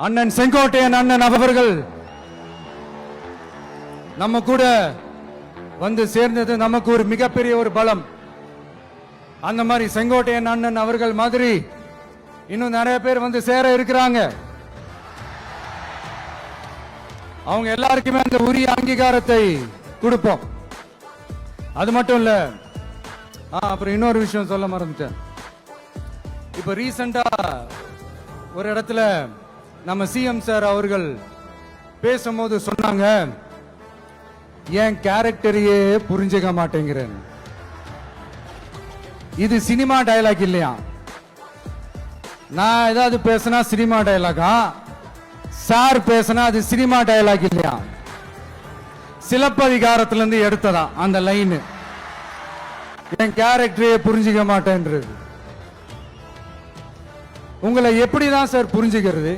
அண்ணன் செங்கோட்டையன் அண்ணன் அவர்கள் நம்ம கூட வந்து சேர்ந்தது நமக்கு ஒரு மிகப்பெரிய ஒரு பலம். அந்த மாதிரி செங்கோட்டையன் அண்ணன் அவர்கள் மாதிரி இன்னும் நிறைய பேர் வந்து சேர இருக்கிறாங்க. அவங்க எல்லாருக்குமே அந்த உரிய அங்கீகாரத்தை கொடுப்போம். அது மட்டும் இல்ல, அப்புறம் இன்னொரு விஷயம் சொல்ல மறந்துட்டேன். இப்ப ரீசெண்டா ஒரு இடத்துல நம்ம சிஎம் சார் அவர்கள் பேசும்போது சொன்னாங்க, என் கேரக்டரையே புரிஞ்சுக்க மாட்டேங்கிறேன். இது சினிமா டயலாக் இல்லையா? நான் ஏதாவது பேசினா சினிமா டயலாகா? சார் பேசினா அது சினிமா டயலாக் இல்லையா? சிலப்பதிகாரத்திலிருந்து எடுத்ததா அந்த லைன். என் கேரக்டரையே புரிஞ்சுக்க மாட்டேன்றது. உங்களை எப்படிதான் சார் புரிஞ்சுக்கிறது?